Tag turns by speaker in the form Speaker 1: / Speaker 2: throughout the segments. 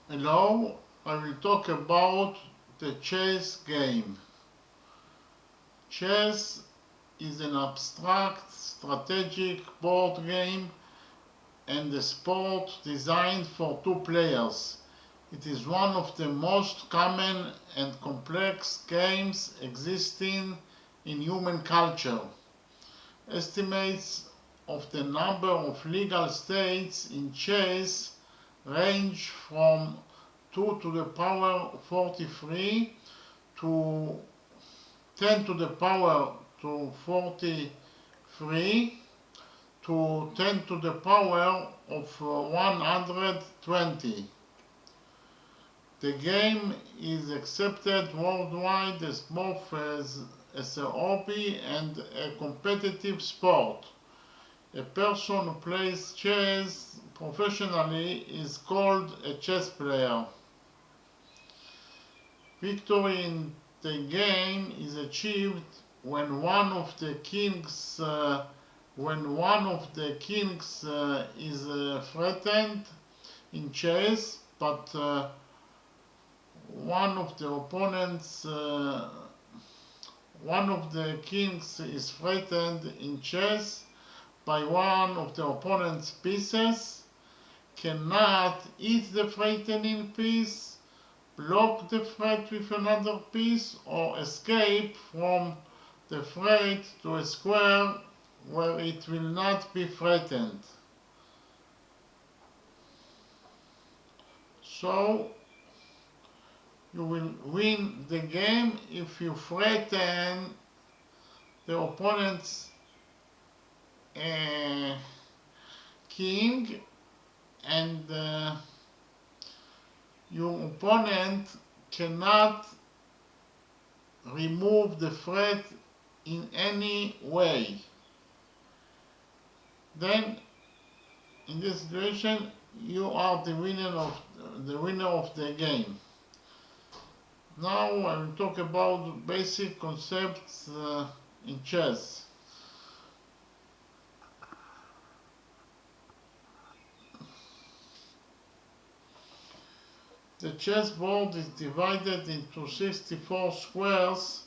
Speaker 1: Hello, I will talk about the chess game. Chess is an abstract strategic board game and a sport designed for two players. It is one of the most common and complex games existing in human culture. Estimates of the number of legal states in chess range from 2 to the power 43 to 10 to the power to 43 to 10 to the power of 120. The game is accepted worldwide as both as a hobby and a competitive sport. A person who plays chess professionally is called a chess player. Victory in the game is achieved when one of the kings is threatened in chess, but one of the opponents one of the kings is threatened in chess by one of the opponent's pieces, cannot eat the threatening piece, block the threat with another piece, or escape from the threat to a square where it will not be threatened. So you will win the game if you threaten the opponent's king, and your opponent cannot remove the threat in any way. Then in this situation you are the winner of the game. Now I will talk about basic concepts in chess. The chessboard is divided into 64 squares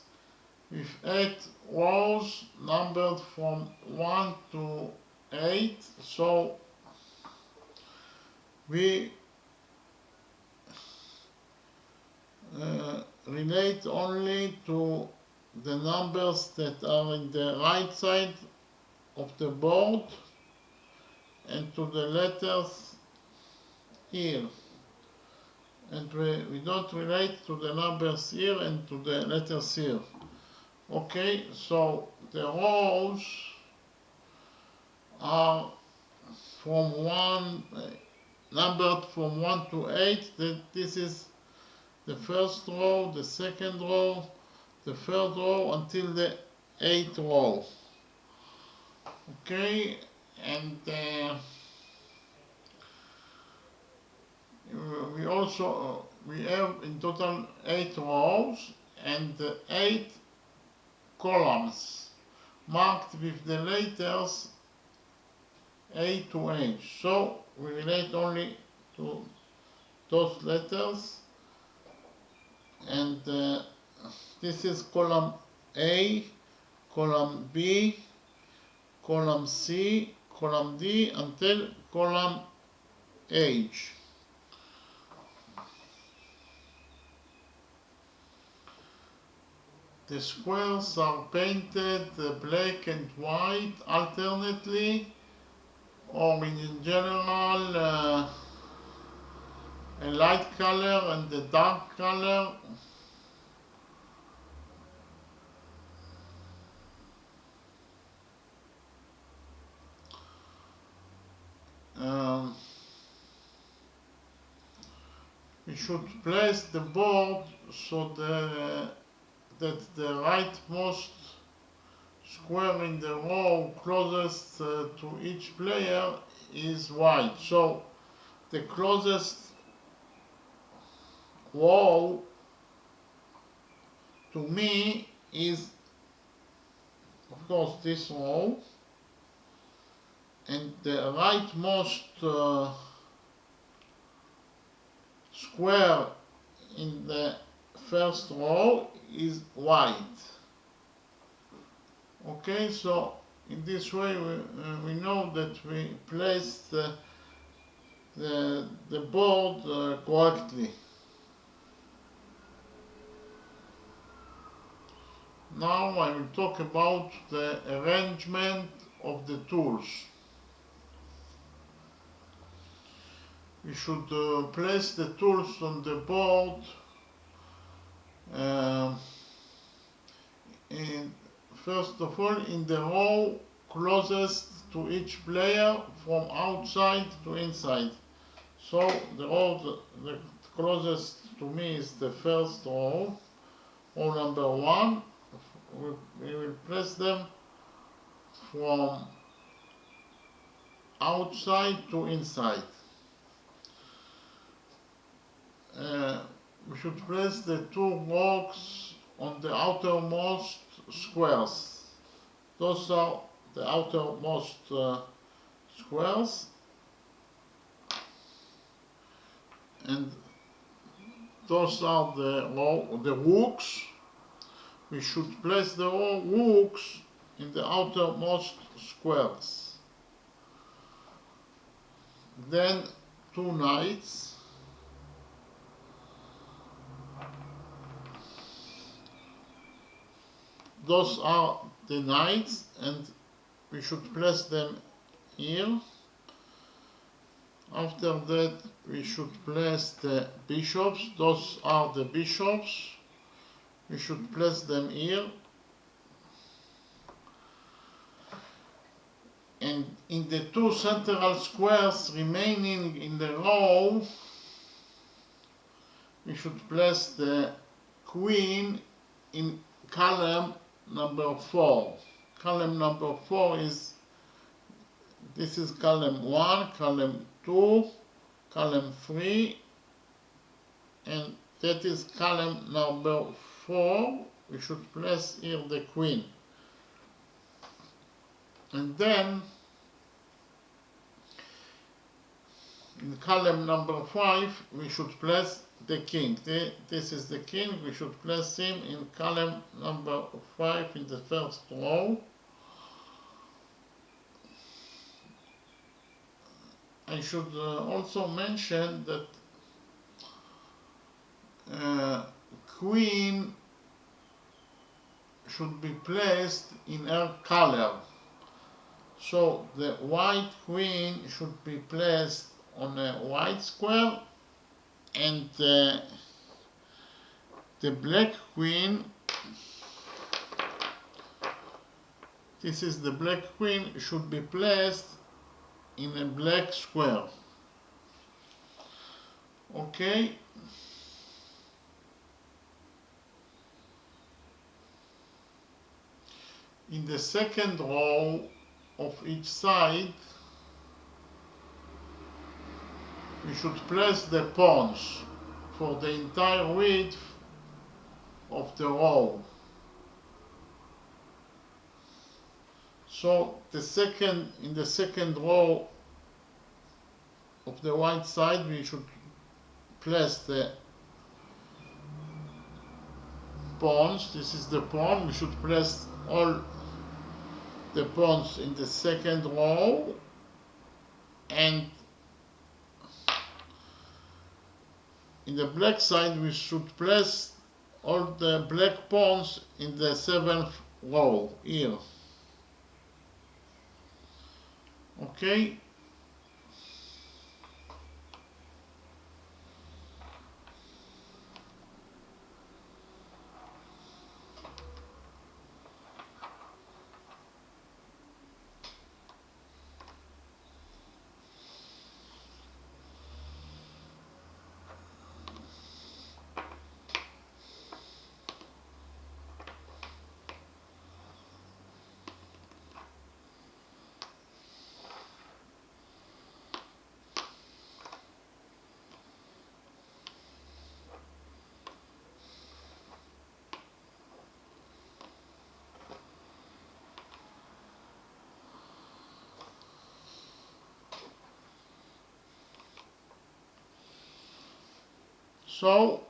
Speaker 1: with 8 rows numbered from 1 to 8. So we relate only to the numbers that are in the right side of the board and to the letters here, and we don't relate to the numbers here and to the letters here. Okay, so the rows are from one numbered from 1 to 8. This is the first row, the second row, the third row until the 8th row. Okay, and we have in total 8 rows and 8 columns marked with the letters A to H. So we relate only to those letters, and this is column A, column B, column C, column D until column H. The squares are painted black and white alternately, or in general a light color and a dark color. Um, we should place the board so that the rightmost square in the row closest to each player is white. So the closest row to me is, of course, this row, and the rightmost square in the first row is white. Okay, so in this way we know that we placed the board correctly. Now I will talk about the arrangement of the tools. We should place the tools on the board first of all in the row closest to each player from outside to inside. So the row the closest to me is the first row, row number 1. We will place them from outside to inside. We should place the 2 rocks on the outermost squares. Those are the outermost squares, and those are the rooks. We should place the rooks in the outermost squares. Then 2 knights. Those are the knights, and we should place them here. After that we should place the bishops. Those are the bishops. We should place them here. And in the 2 central squares remaining in the row, we should place the queen in column number 4. Column number 4 is, this is column 1, column 2, column 3, and that is column number 4. We should place here the queen. And then in column number 5 we should place the king. This is the king. We should place him in column number 5 in the first row. I should also mention that queen should be placed in her color. So the white queen should be placed on a white square, and the black queen, this is the black queen, should be placed in a black square. Okay. In the second row of each side, we should place the pawns for the entire width of the row. So in the second row of the white side, we should place the pawns. This is the pawn. We should place all the pawns in the second row, and in the black side we should place all the black pawns in the 7th row here. Okay. So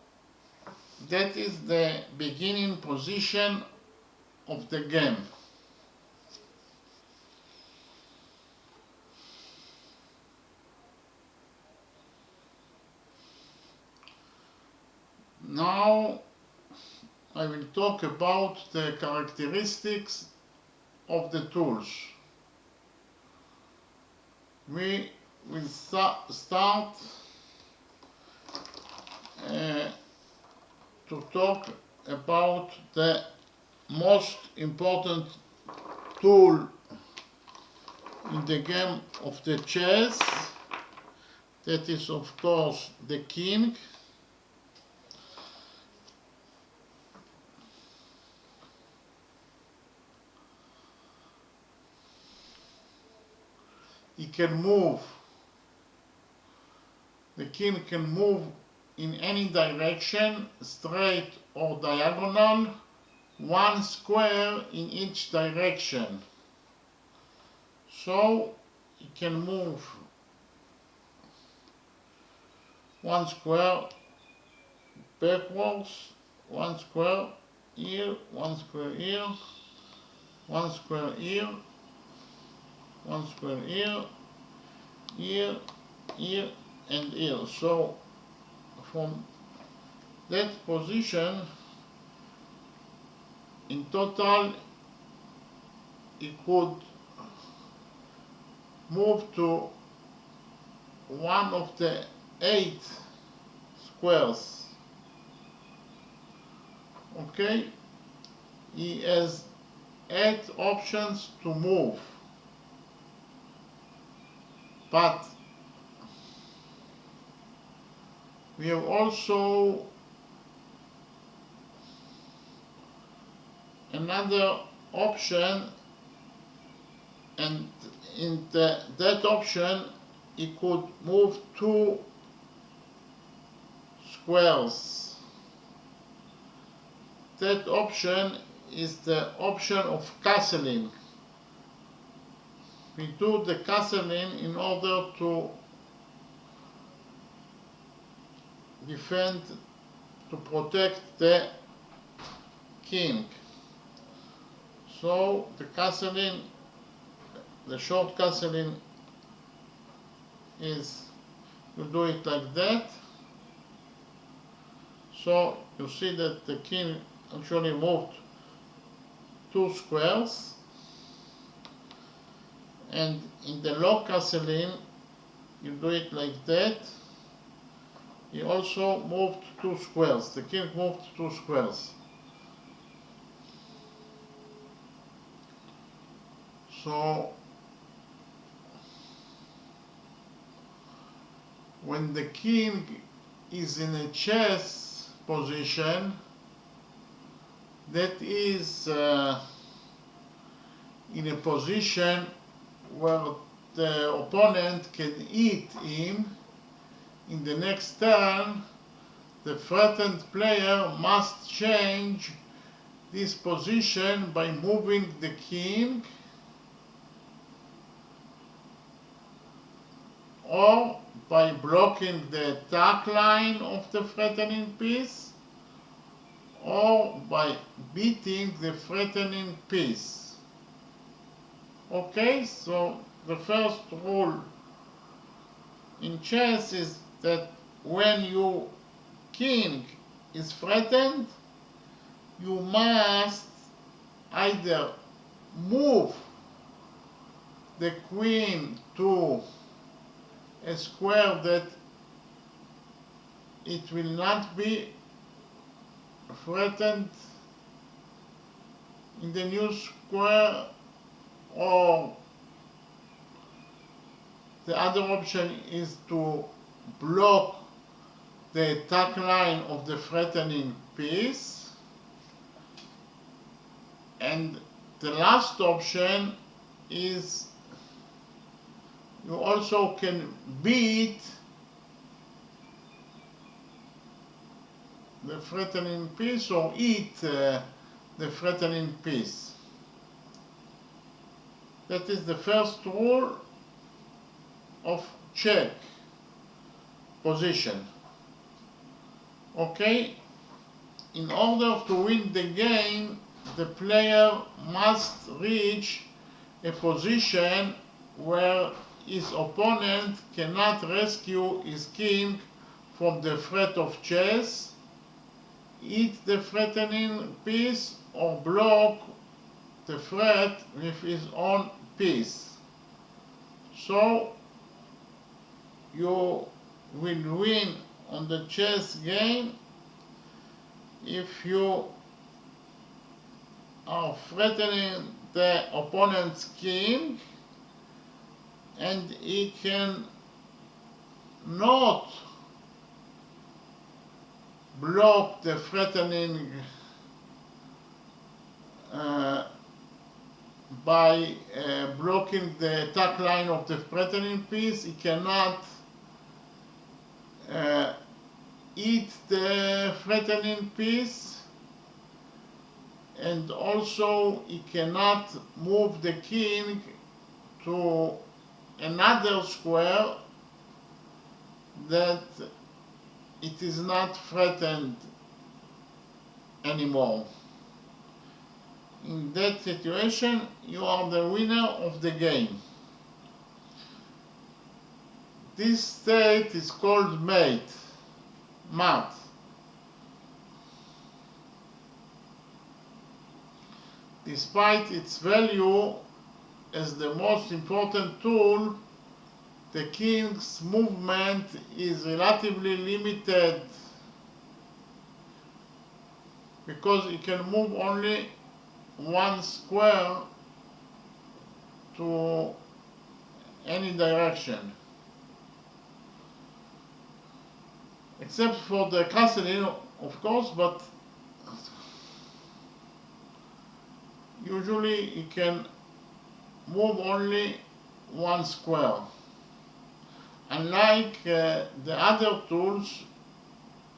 Speaker 1: that is the beginning position of the game. Now I will talk about the characteristics of the tools. We will start to talk about the most important tool in the game of the chess. That is, of course, the king. He can move. The king can move in any direction, straight or diagonal, one square in each direction. So he can move one square backwards, one square here, one square here, one square here, one square here, here, here, and here. So from that position, in total, he could move to one of the 8 squares. Okay, he has 8 options to move, but we have also another option, and in that option he could move 2 squares. That option is the option of castling. We do the castling in order to defend, to protect the king. So the castling, the short castling is, you do it like that. So you see that the king actually moved 2 squares, and in the low castling you do it like that. He also moved 2 squares. The king moved 2 squares. So when the king is in a chess position, that is in a position where the opponent can eat him, in the next turn the threatened player must change this position by moving the king or by blocking the attack line of the threatening piece, or by beating the threatening piece. Okay, so the first rule in chess is that when your king is threatened, you must either move the queen to a square that it will not be threatened in the new square, or the other option is to block the attack line of the threatening piece, and the last option is you also can beat the threatening piece or eat the threatening piece. That is the first rule of check position. Okay, in order to win the game, the player must reach a position where his opponent cannot rescue his king from the threat of chess, eat the threatening piece, or block the threat with his own piece. So you will win on the chess game if you are threatening the opponent's king and he can not block the threatening by blocking the attack line of the threatening piece. He cannot eat the threatening piece, and also he cannot move the king to another square that it is not threatened anymore. In that situation, you are the winner of the game. This state is called mat. Despite its value as the most important tool, the king's movement is relatively limited because he can move only one square to any direction, except for the castling, of course, but usually he can move only one square. Unlike the other tools,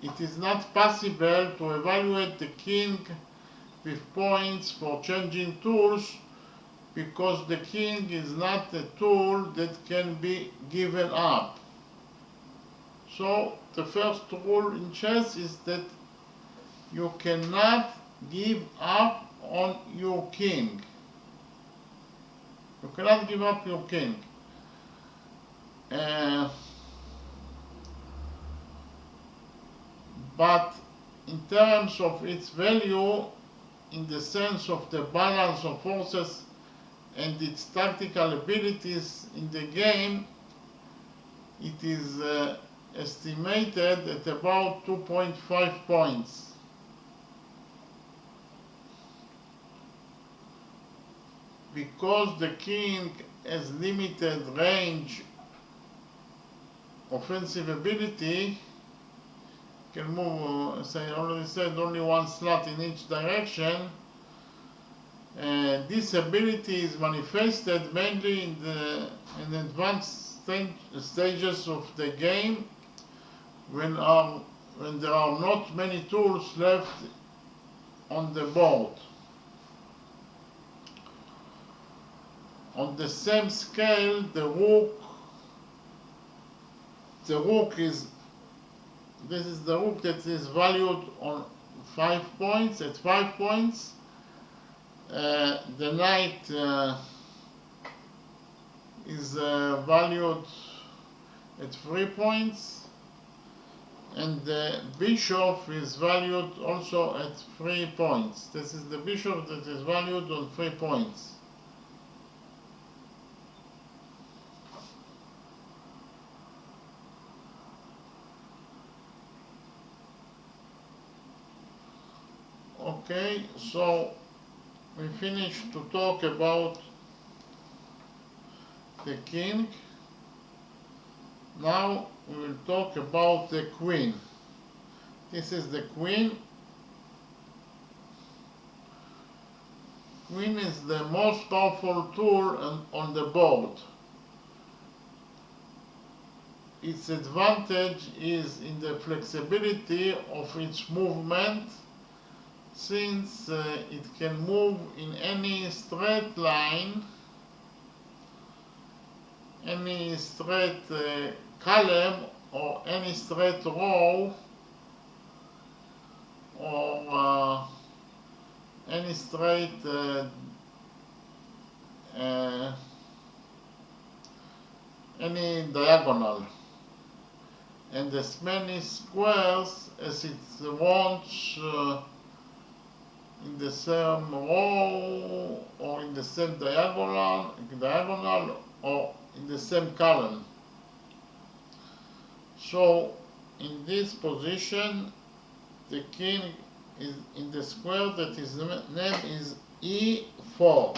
Speaker 1: it is not possible to evaluate the king with points for changing tools because the king is not a tool that can be given up. So the first rule in chess is that you cannot give up on your king. You cannot give up your king. But in terms of its value, in the sense of the balance of forces and its tactical abilities in the game, it is estimated at about 2.5 points. Because the king has limited range offensive ability, can move, as I already said, only one slot in each direction. This ability is manifested mainly in advanced stages of the game when there are not many tools left on the board. On the same scale, the rook is, this is the rook that is valued on 5 points, at 5 points. The knight is valued at 3 points, and the bishop is valued also at 3 points. This is the bishop that is valued on 3 points. Okay, so we finished to talk about the king. Now we will talk about the queen. This is the queen. Queen is the most powerful tool on the board. Its advantage is in the flexibility of its movement, since it can move in any straight line, any straight column, or any straight row any straight any diagonal, and as many squares as it wants in the same row or in the same diagonal or in the same column. So in this position the king is in the square that his name is E4.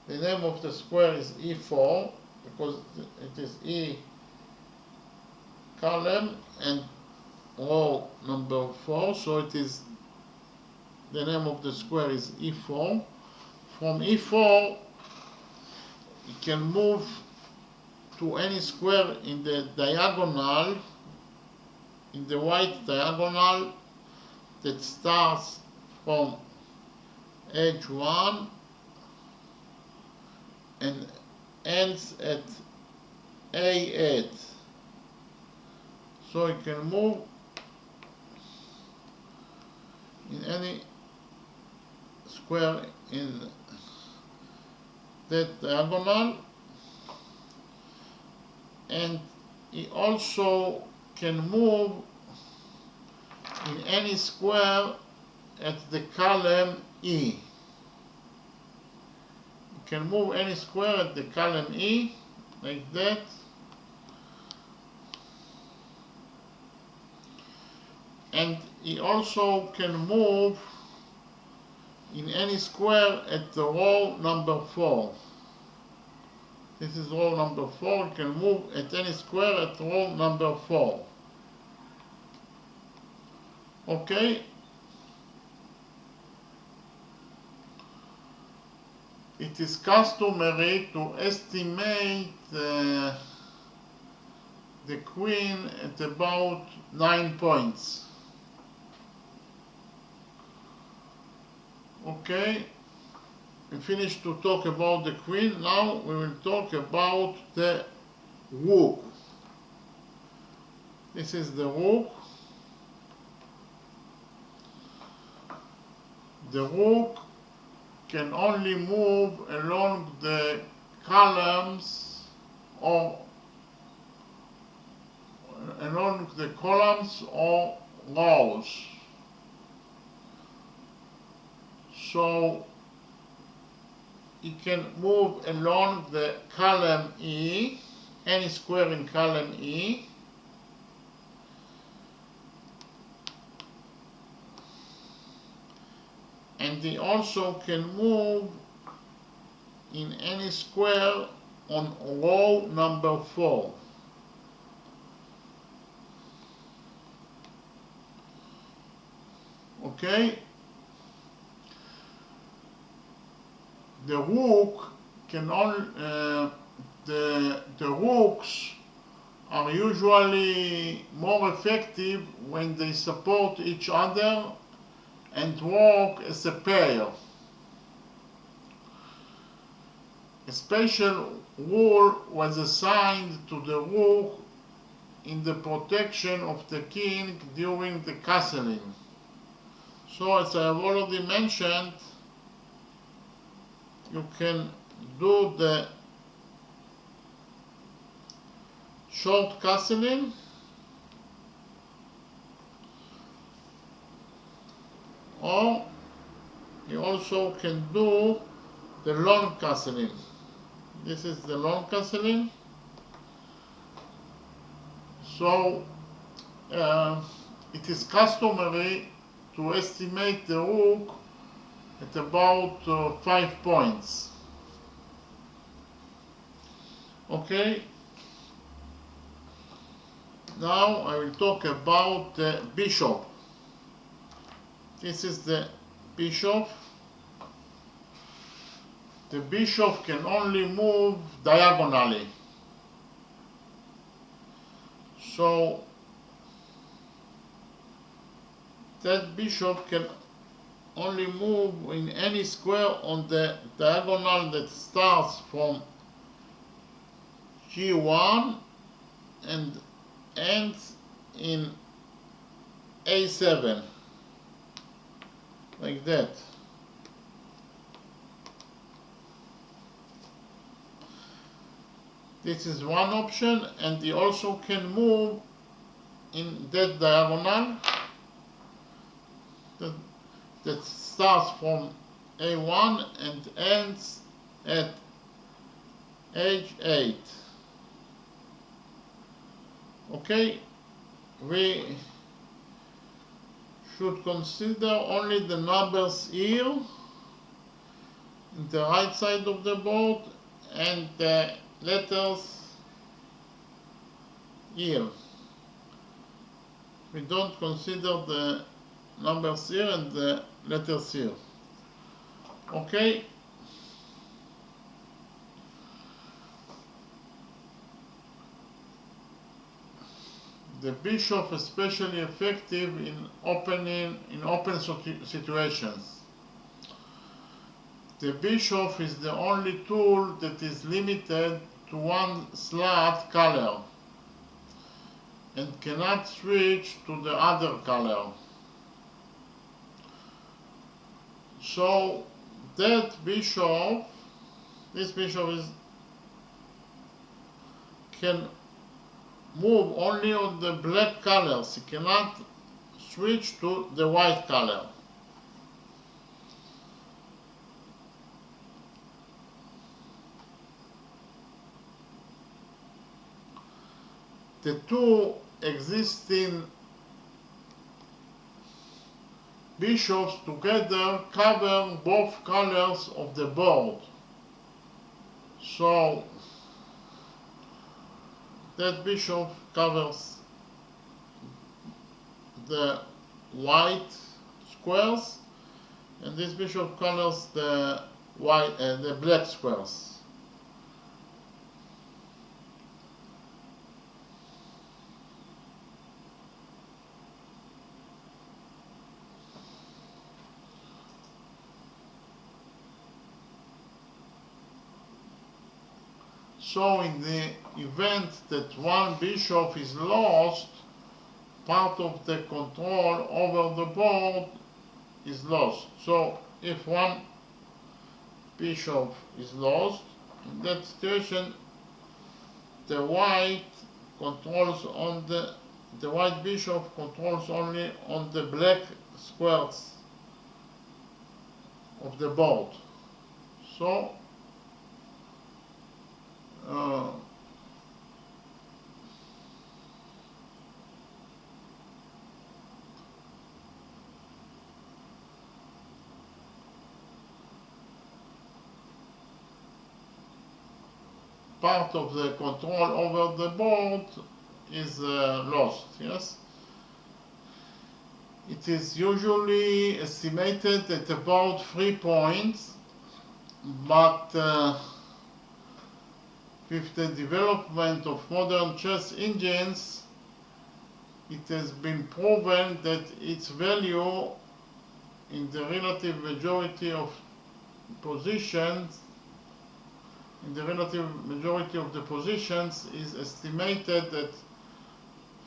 Speaker 1: The name of the square is E4 because it is E column and row number 4, so it is the name of the square is E4. From E4 you can move to any square in the diagonal, in the white diagonal that starts from edge 1 and ends at A8. So you can move in any square in that diagonal, and he also can move in any square at the column E. You can move any square at the column E like that. And he also can move in any square at the row number 4. This is row number 4. You can move at any square at row number 4. Okay? It is customary to estimate the queen at about 9 points. Okay, we finished to talk about the queen. Now we will talk about the rook. This is the rook. The rook can only move along the columns or along the columns or rows. So you can move along the column E, any square in column E, and they also can move in any square on row number 4. Okay? The rook can only, the rooks are usually more effective when they support each other and work as a pair. A special rule was assigned to the rook in the protection of the king during the castling. So as I have already mentioned, you can do the short castling or you also can do the long castling. This is the long castling. So it is customary to estimate the rook at about 5 points. Okay? Now I will talk about the bishop. This is the bishop. The bishop can only move diagonally. So that bishop can only move in any square on the diagonal that starts from G1 and ends in A7. like that. This is one option, and he also can move in that diagonal that starts from A1 and ends at H8. Okay, we should consider only the numbers here in the right side of the board and the letters here. We don't consider the numbers here and the letters here. Okay. The bishop is especially effective in open situations. The bishop is the only tool that is limited to one slot color and cannot switch to the other color. So that bishop, this bishop can move only on the black colors. He cannot switch to the white color. The two existing bishops together cover both colors of the board. So that bishop covers the white squares, and this bishop covers the black squares. So in the event that one bishop is lost, part of the control over the board is lost. So if one bishop is lost, in that situation the white bishop controls only on the black squares of the board. So part of the control over the board is lost, yes? It is usually estimated at about 3 points, but with the development of modern chess engines, it has been proven that its value in the relative majority of positions, is estimated at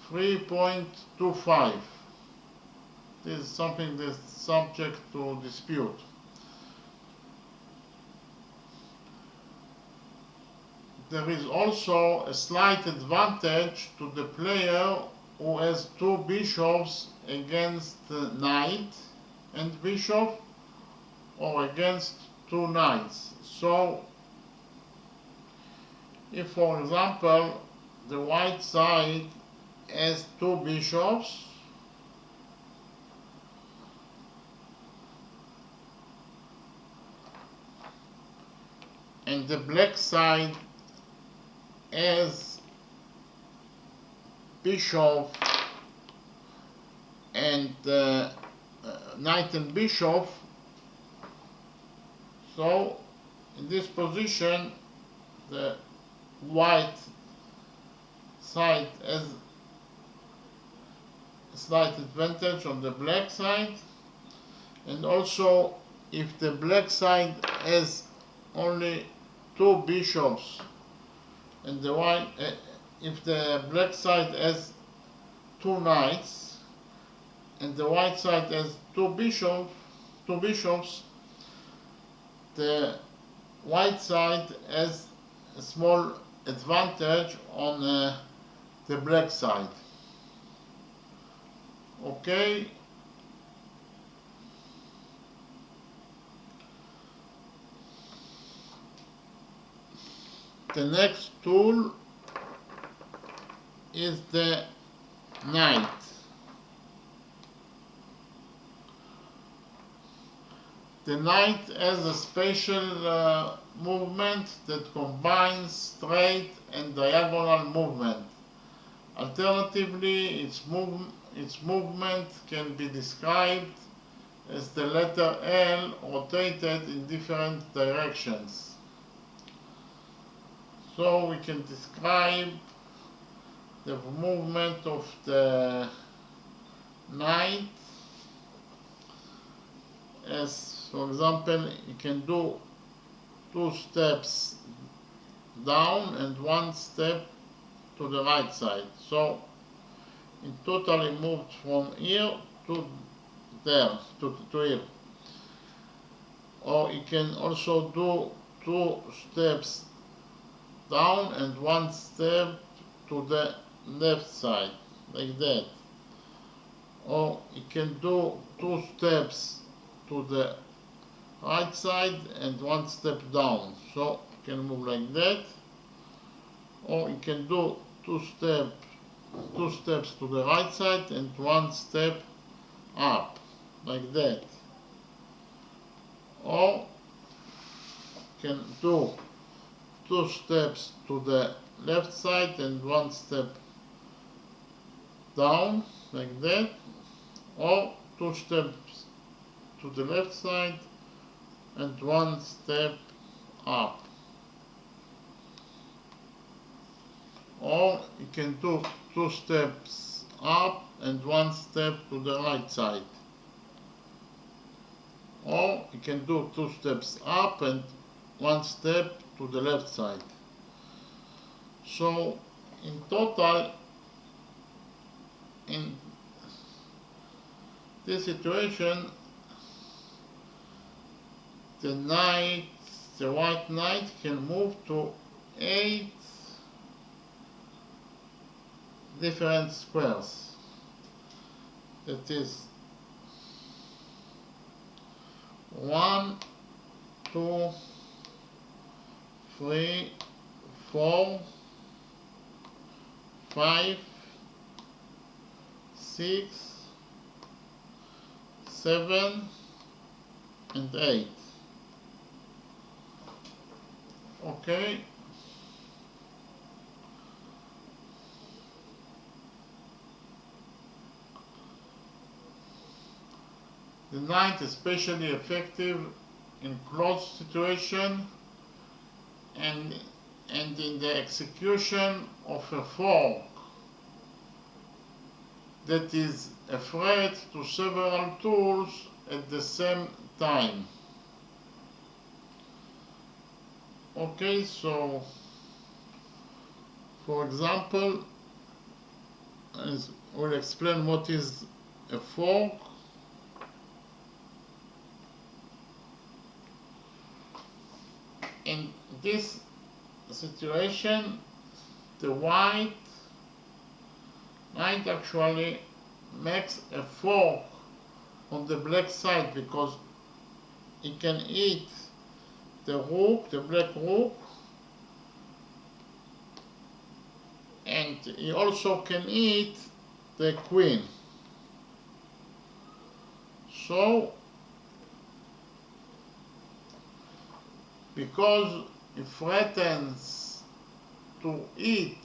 Speaker 1: 3.25. This is something that's subject to dispute. There is also a slight advantage to the player who has two bishops against knight and bishop, or against two knights. So if, for example, the white side has two bishops, and the black side has bishop and knight and bishop, so in this position the white side has a slight advantage on the black side, and also if the black side has only two bishops and the white, if the black side has two knights and the white side has two two bishops, the white side has a small advantage on the black side. Okay. The next tool is the knight. The knight has a special movement that combines straight and diagonal movement. Alternatively, its movement can be described as the letter L rotated in different directions. So we can describe the movement of the knight as, for example, you can do 2 steps down and 1 step to the right side. So in total he moved from here to there, to here. Or you can also do 2 steps down and 1 step to the left side, like that. Or you can do 2 steps to the right side and 1 step down. So you can move like that. Or you can do 2 steps to the right side and 1 step up, like that. Or you can do 2 steps to the left side and 1 step down, like that. Or 2 steps to the left side and 1 step up. Or you can do 2 steps up and 1 step to the right side. Or you can do 2 steps up and 1 step to the left side. So in total, in this situation, the white knight can move to 8 different squares. That is 1, 2, 3, 4, 5, 6, 7, and 8. Okay. The knight is especially effective in close situation and in the execution of a fork that is a threat to several tools at the same time. Okay, so for example, we'll explain what is a fork. In this situation, the white knight actually makes a fork on the black side because he can eat the rook, the black rook, and he also can eat the queen. So because he threatens to eat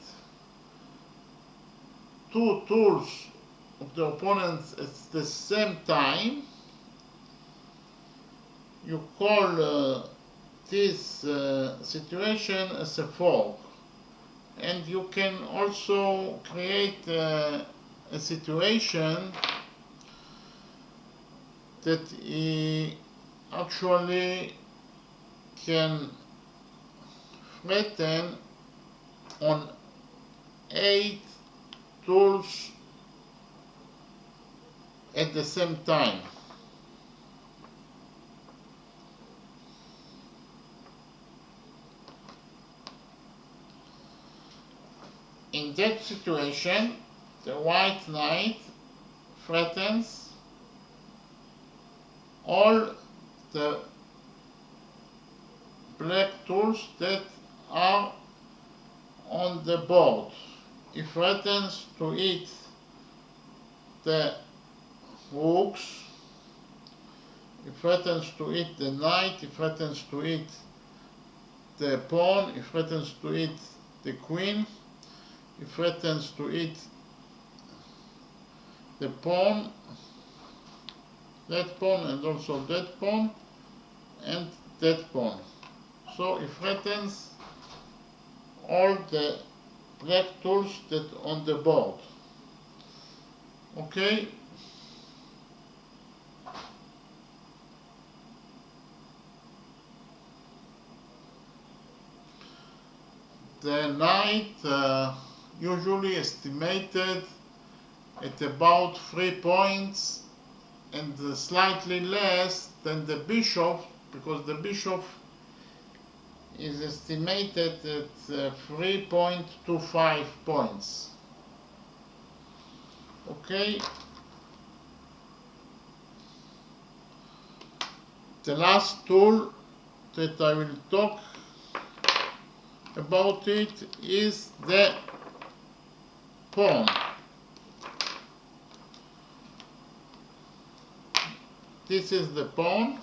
Speaker 1: 2 tools of the opponents at the same time, you call this situation as a fork. And you can also create a situation that he actually can threaten on 8 tools at the same time. in that situation, the white knight threatens all the black tools that are on the board. He threatens to eat the rooks, he threatens to eat the knight, he threatens to eat the pawn, he threatens to eat the queen, he threatens to eat the pawn, that pawn and also that pawn and that pawn. So he threatens all the black tools that on the board. Okay? The knight usually estimated at about 3 points and slightly less than the bishop, because the bishop is estimated at 3.25 points. Okay. The last tool that I will talk about it is the pawn. This is the pawn.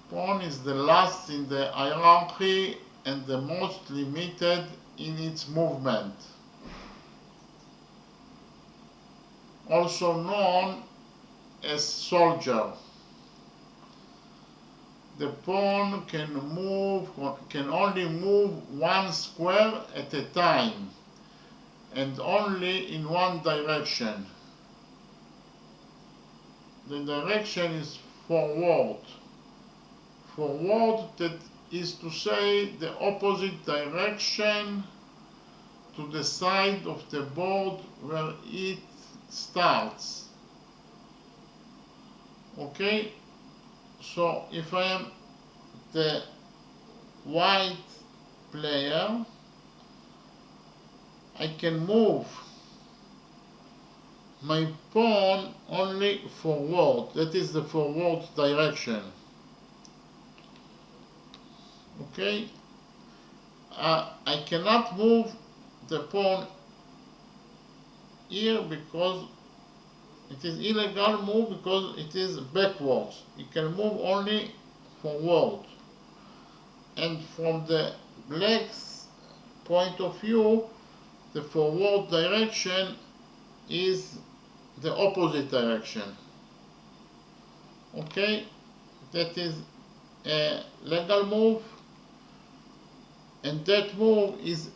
Speaker 1: Pawn is the last in the hierarchy and the most limited in its movement. Also known as soldier. The pawn can only move one square at a time and only in one direction. The direction is forward. Forward, that is to say the opposite direction to the side of the board where it starts. Okay? So if I am the white player, I can move my pawn only forward. That is the forward direction. Okay? I cannot move the pawn here because it is illegal move, because it is backwards. You can move only forward. And from the black's point of view, the forward direction is the opposite direction. Okay? That is a legal move, and that move is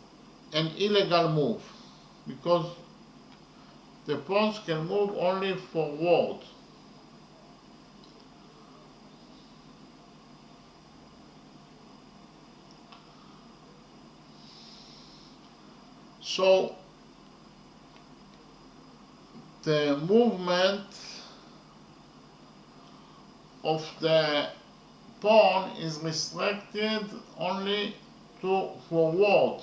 Speaker 1: an illegal move because the pawns can move only forward. So the movement of the pawn is restricted only to forward,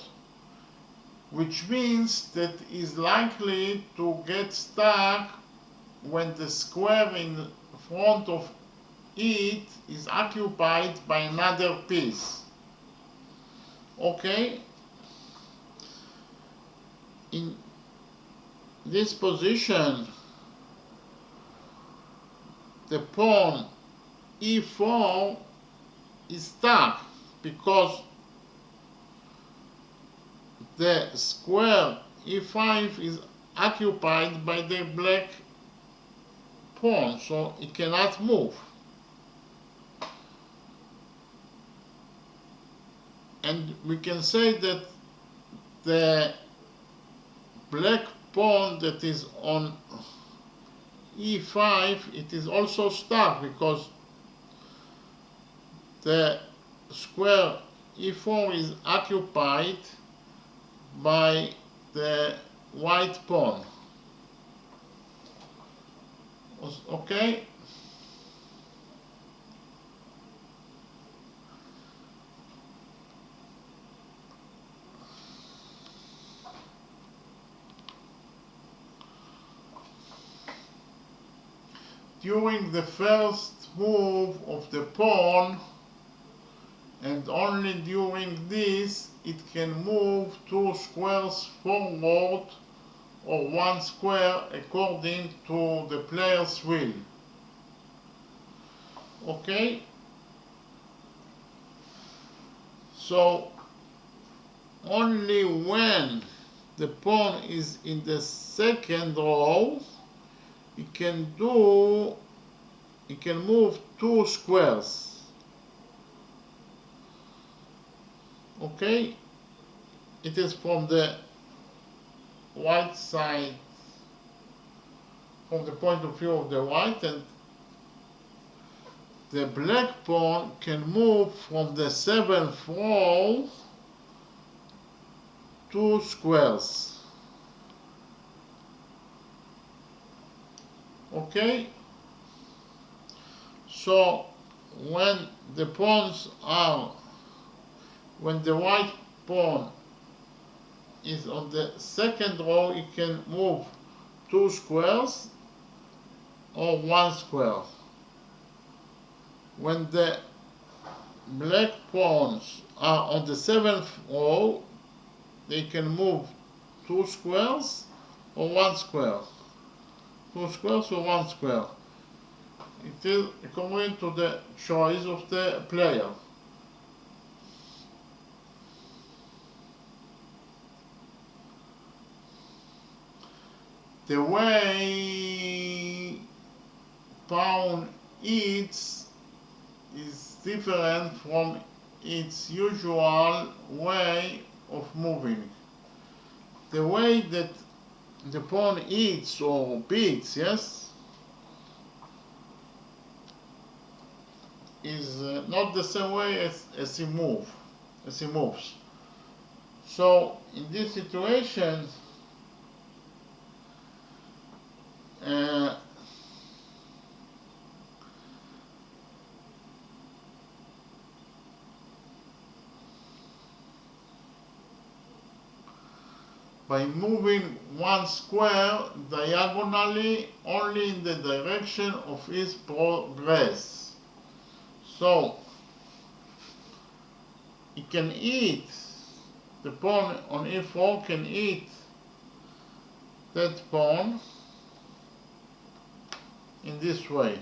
Speaker 1: which means that is likely to get stuck when the square in front of it is occupied by another piece. Okay? In this position, the pawn e4 is stuck because the square e5 is occupied by the black pawn, so it cannot move. And we can say that the black pawn that is on e5, it is also stuck because the square e4 is occupied by the white pawn. Okay? During the first move of the pawn, and only during this, it can move 2 squares forward or 1 square according to the player's will. Okay? So only when the pawn is in the second row, it can move 2 squares. Okay? It is from the white side, from the point of view of the white, and the black pawn can move from the 7th row 2 squares. Okay? So when the white pawn is on the second row, it can move 2 squares or 1 square. When the black pawns are on the 7th row, they can move 2 squares or 1 square. 2 squares or 1 square. It is according to the choice of the player. The way pawn eats is different from its usual way of moving. The way that the pawn eats or beats, yes, is not the same way as he moves. So in this situation, by moving 1 square diagonally only in the direction of his progress. So he can eat, the pawn on e4 can eat that pawn in this way.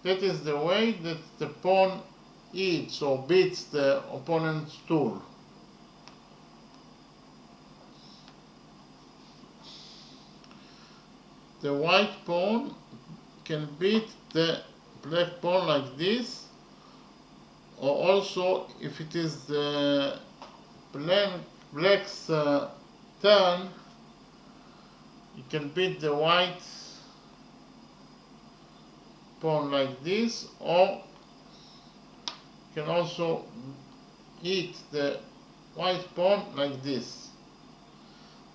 Speaker 1: That is the way that the pawn eats or beats the opponent's tool. The white pawn can beat the black pawn like this, or also if it is the black's turn, you can beat the white pawn like this, or you can also eat the white pawn like this.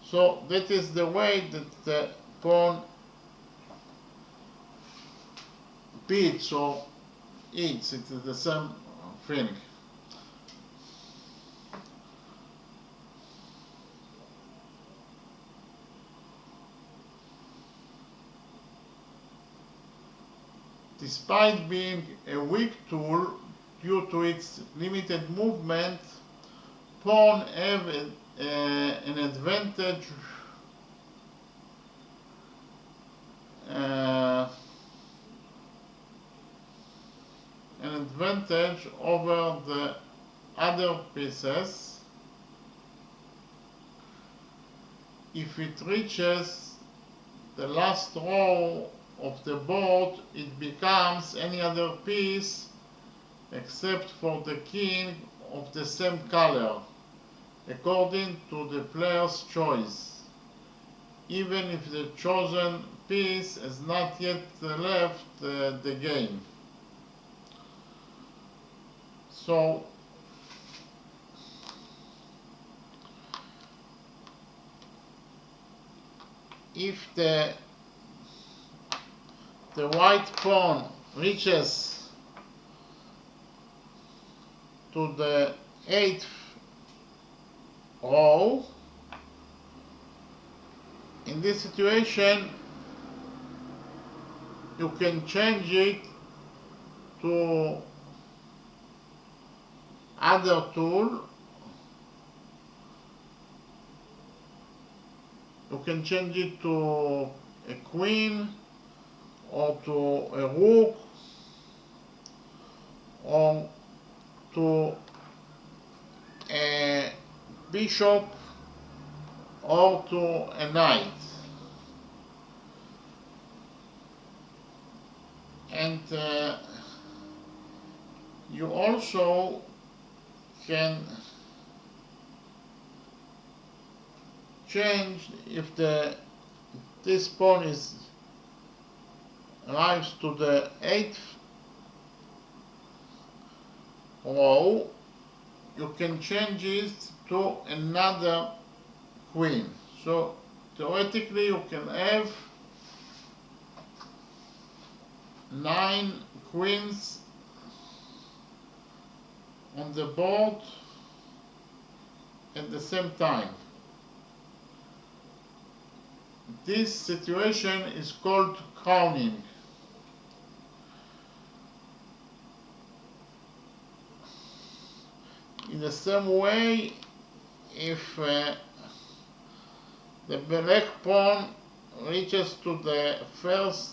Speaker 1: So that is the way that the pawn beats or eats. It is the same thing. Despite being a weak tool due to its limited movement, pawns have an advantage over the other pieces if it reaches the last row of the board. It becomes any other piece except for the king of the same color, according to the player's choice, even if the chosen piece has not yet left the game. So if the white pawn reaches to the 8th row, in this situation you can change it to other tool. You can change it to a queen or to a rook or to a bishop or to a knight. And you also can change if this pawn arrives to the 8th row, you can change it to another queen. So theoretically you can have 9 queens on the board at the same time. This situation is called crowning. In the same way, if the black pawn reaches to the first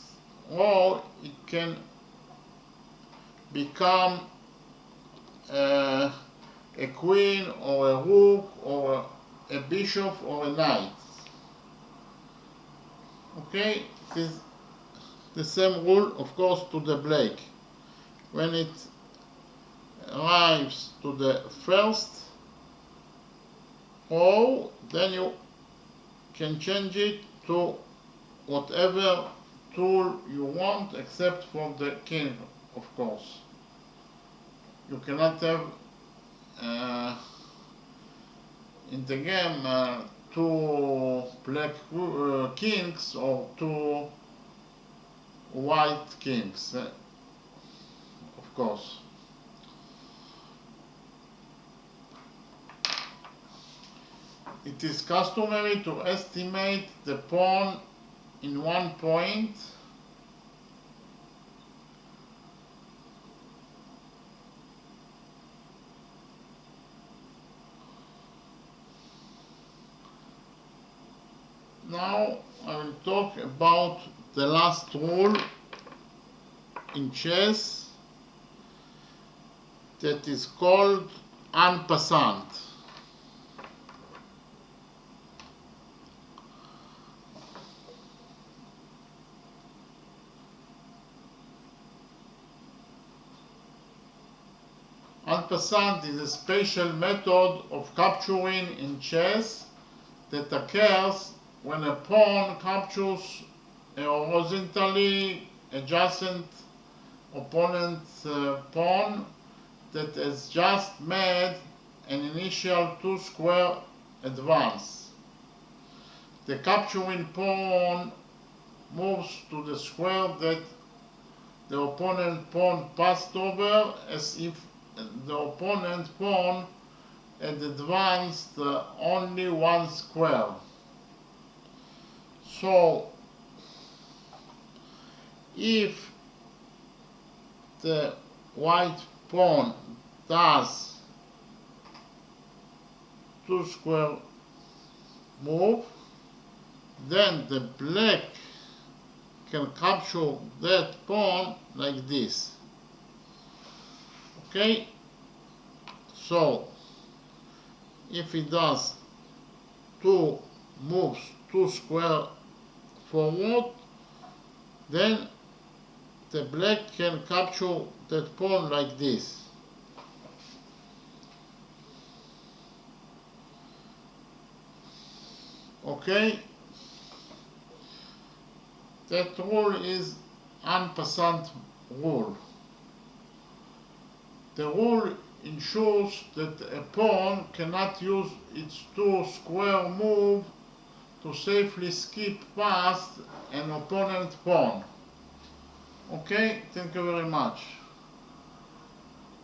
Speaker 1: row, it can become a queen or a rook or a bishop or a knight. Okay, it is the same rule, of course, to the black. When it arrives to the first row, then you can change it to whatever tool you want, except for the king, of course. You cannot have in the game 2 black kings or 2 white kings, of course. It is customary to estimate the pawn in 1 point Now I will talk about the last rule in chess that is called en passant. En passant is a special method of capturing in chess that occurs when a pawn captures a horizontally adjacent opponent's pawn that has just made an initial 2-square advance. The capturing pawn moves to the square that the opponent pawn passed over, as if the opponent pawn had advanced only 1 square. So, if the white pawn does 2-square move, then the black can capture that pawn like this. Okay? So, if he does 2 moves, 2-square forward, then the black can capture that pawn like this. Okay? That rule is en passant rule. The rule ensures that a pawn cannot use its 2-square move to safely skip past an opponent pawn. Okay, thank you very much.